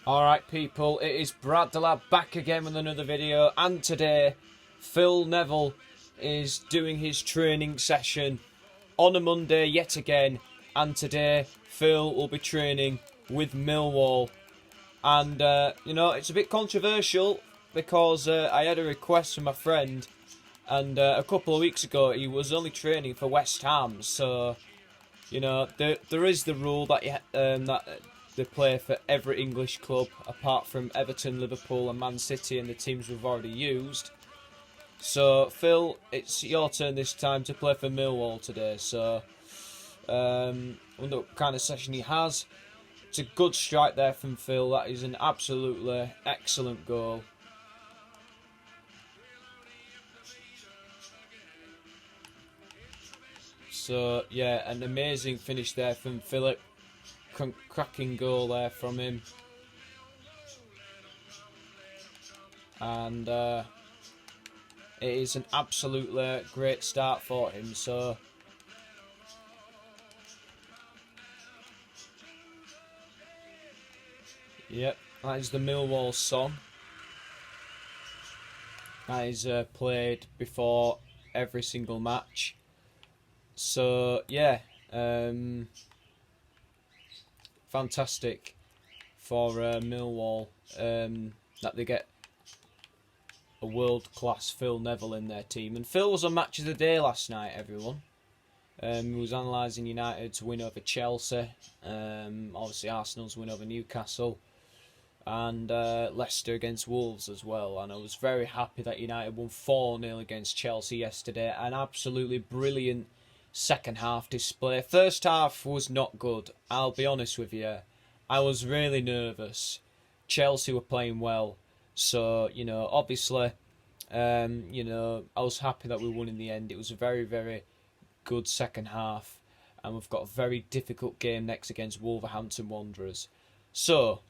Alright people, it is Brad the Lad back again with another video, and today Phil Neville is doing his training session on a Monday yet again, and today Phil will be training with Millwall. And it's a bit controversial because I had a request from my friend, and a couple of weeks ago he was only training for West Ham, so there is the rule that they play for every English club apart from Everton, Liverpool and Man City and the teams we've already used. So Phil, it's your turn this time to play for Millwall today. So I wonder what kind of session he has. It's a good strike there from Phil. That is an absolutely excellent goal. So yeah, an amazing finish there from Philip. Cracking goal there from him, and it is an absolutely great start for him. So yep, that is the Millwall song. That is played before every single match. So yeah, fantastic for Millwall that they get a world-class Phil Neville in their team. And Phil was on Match of the Day last night, everyone. He was analysing United's win over Chelsea, obviously Arsenal's win over Newcastle, and Leicester against Wolves as well. And I was very happy that United won 4-0 against Chelsea yesterday. An absolutely brilliant second half display. First half was not good, I'll be honest with you. I was really nervous. Chelsea were playing well, so obviously I was happy that we won in the end. It was a very, very good second half, and we've got a very difficult game next against Wolverhampton Wanderers. So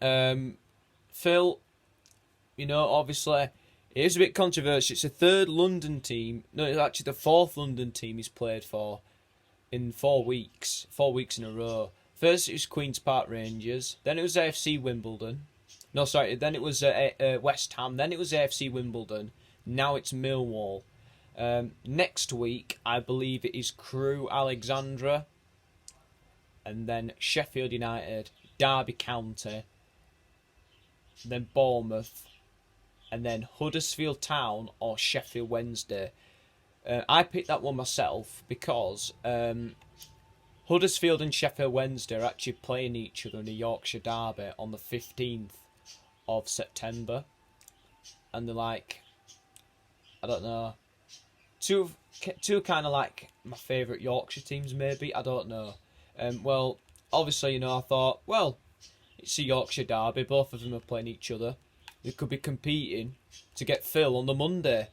Phil, obviously it is a bit controversial. It's the third London team. No, it's actually the fourth London team he's played for in 4 weeks. 4 weeks in a row. First it was Queen's Park Rangers. Then it was AFC Wimbledon. No, sorry. Then it was West Ham. Then it was AFC Wimbledon. Now it's Millwall. Next week, I believe it is Crewe Alexandra. And then Sheffield United, Derby County. Then Bournemouth. And then Huddersfield Town or Sheffield Wednesday. I picked that one myself because Huddersfield and Sheffield Wednesday are actually playing each other in a Yorkshire derby on the 15th of September. And they're like, I don't know, two kind of like my favourite Yorkshire teams maybe, I don't know. Well, obviously, I thought, well, it's a Yorkshire derby, both of them are playing each other. They could be competing to get Phil on the Monday.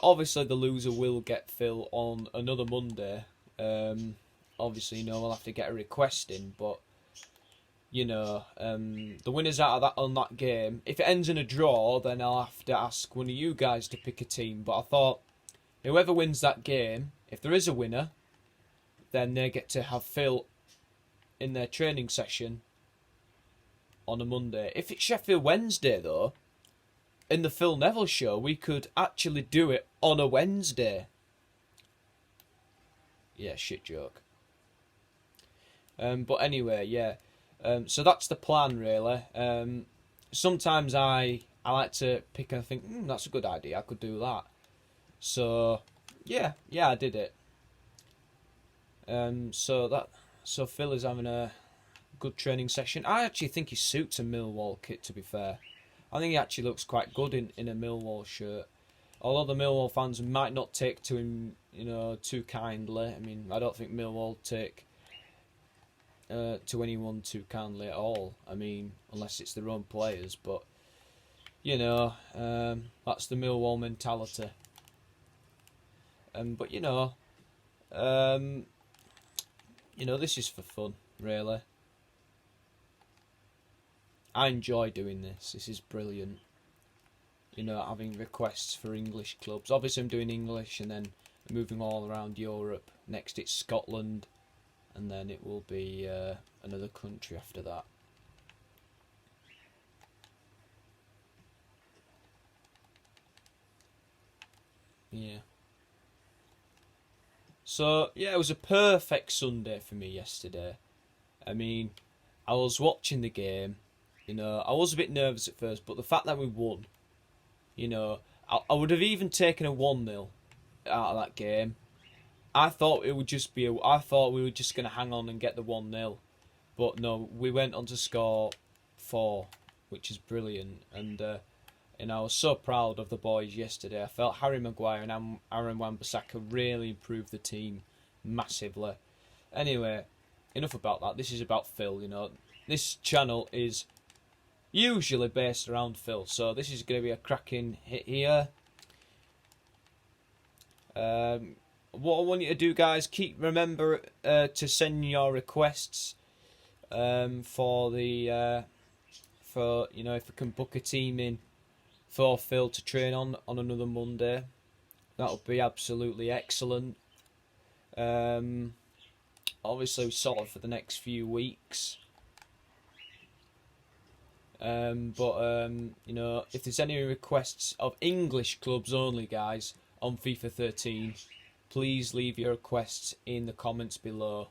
Obviously the loser will get Phil on another Monday. Obviously, we'll have to get a request in, but the winners out of that on that game. If it ends in a draw, then I'll have to ask one of you guys to pick a team. But I thought whoever wins that game, if there is a winner, then they get to have Phil in their training session on a Monday. If it's Sheffield Wednesday, though, in the Phil Neville show, we could actually do it on a Wednesday. Yeah, shit joke. But anyway, yeah. So that's the plan, really. Sometimes I like to pick and think, that's a good idea, I could do that. So, yeah, I did it. So Phil is having a good training session. I actually think he suits a Millwall kit, to be fair. I think he actually looks quite good in a Millwall shirt. Although the Millwall fans might not take to him, too kindly. I mean, I don't think Millwall take to anyone too kindly at all. I mean, unless it's their own players. But, that's the Millwall mentality. But, this is for fun, really. I enjoy doing this. This is brilliant. Having requests for English clubs. Obviously, I'm doing English and then moving all around Europe. Next, it's Scotland, and then it will be another country after that. Yeah. So, yeah, it was a perfect Sunday for me yesterday. I mean, I was watching the game. I was a bit nervous at first, but the fact that we won, I would have even taken a 1-0 out of that game. I thought it would just be I thought we were just going to hang on and get the 1-0. But no, we went on to score 4, which is brilliant. And I was so proud of the boys yesterday. I felt Harry Maguire and Aaron Wan-Bissaka really improved the team massively. Anyway, enough about that. This is about Phil. This channel is usually based around Phil, so this is going to be a cracking hit here. What I want you to do, guys, remember to send your requests for if we can book a team in for Phil to train on another Monday. That would be absolutely excellent. Obviously sorted for the next few weeks. If there's any requests of English clubs only, guys, on FIFA 13, please leave your requests in the comments below.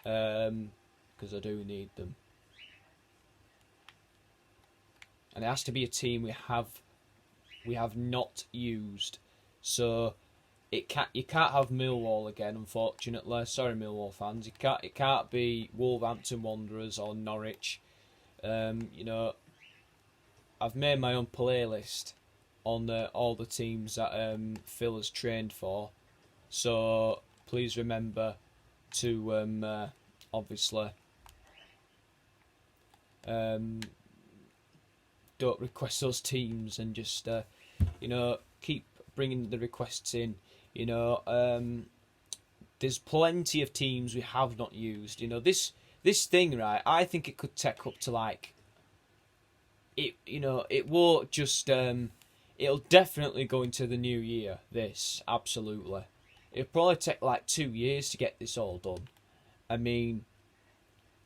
Because I do need them. And it has to be a team we have not used. So you can't have Millwall again, unfortunately. Sorry, Millwall fans. It can't be Wolverhampton Wanderers or Norwich. I've made my own playlist on all the teams that Phil has trained for. So please remember to obviously don't request those teams and just keep bringing the requests in. There's plenty of teams we have not used. This thing, right? I think it could take up to it won't just it'll definitely go into the new year. This absolutely, it'll probably take 2 years to get this all done. I mean,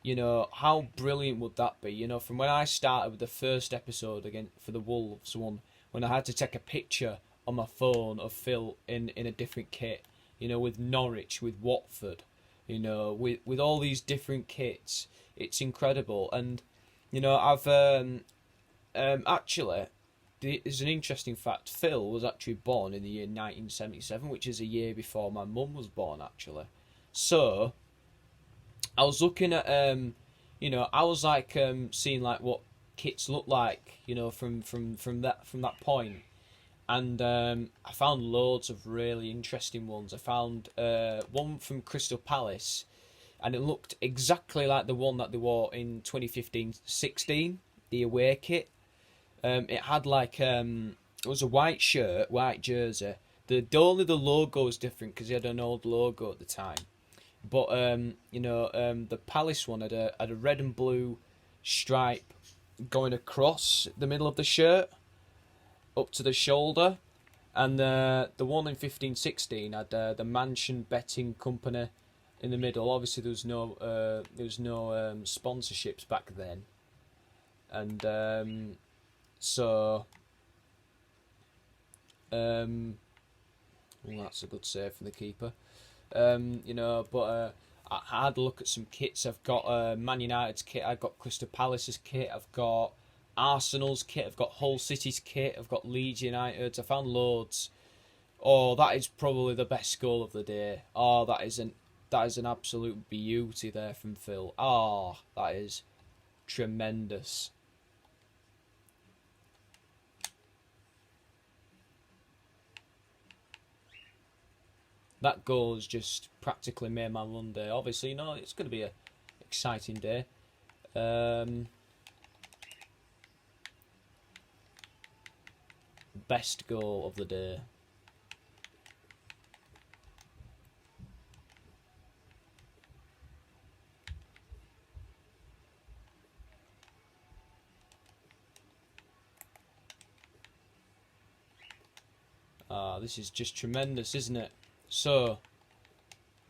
how brilliant would that be? From when I started with the first episode again for the Wolves one, when I had to take a picture on my phone of Phil in a different kit, with Norwich, with Watford, with all these different kits. It's incredible. And, I've actually, there's an interesting fact. Phil was actually born in the year 1977, which is a year before my mum was born, actually. So I was looking at, I was seeing what kits look like, from that point, and I found loads of really interesting ones. I found one from Crystal Palace, and it looked exactly like the one that they wore in 2015-16, the away kit. It had it was a white shirt, white jersey. Only the logo was different because he had an old logo at the time. But the Palace one had a red and blue stripe going across the middle of the shirt up to the shoulder, and the one in 15-16 had the Mansion Betting Company in the middle. Obviously, there was no sponsorships back then, and well, that's a good save from the keeper. I had a look at some kits. I've got Man United's kit, I've got Crystal Palace's kit, I've got Arsenal's kit, I've got Hull City's kit, I've got Leeds United's. I found loads. Oh, that is probably the best goal of the day. Oh, that is an absolute beauty there from Phil. Oh, that is tremendous. That goal has just practically made my Monday. Obviously, it's going to be an exciting day. Best goal of the day. This is just tremendous, isn't it? So,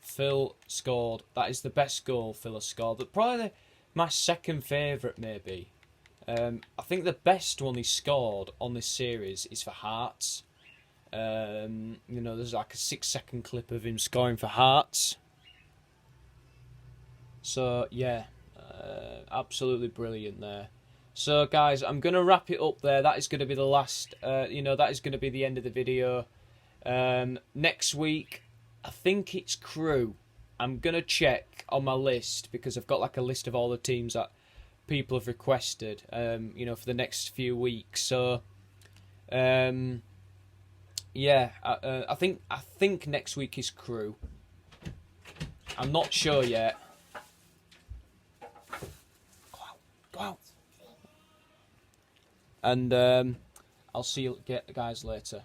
Phil scored. That is the best goal Phil has scored. But probably my second favourite, maybe. I think the best one he scored on this series is for Hearts. You know, there's like a 6-second clip of him scoring for Hearts. So yeah, absolutely brilliant there. So guys, I'm gonna wrap it up there. That is gonna be the last. You know, that is gonna be the end of the video. Next week, I think it's Crew. I'm gonna check on my list because I've got like a list of all the teams that people have requested. You know, for the next few weeks. So, yeah, I think next week is Crew. I'm not sure yet. Go out. And I'll see you guys later.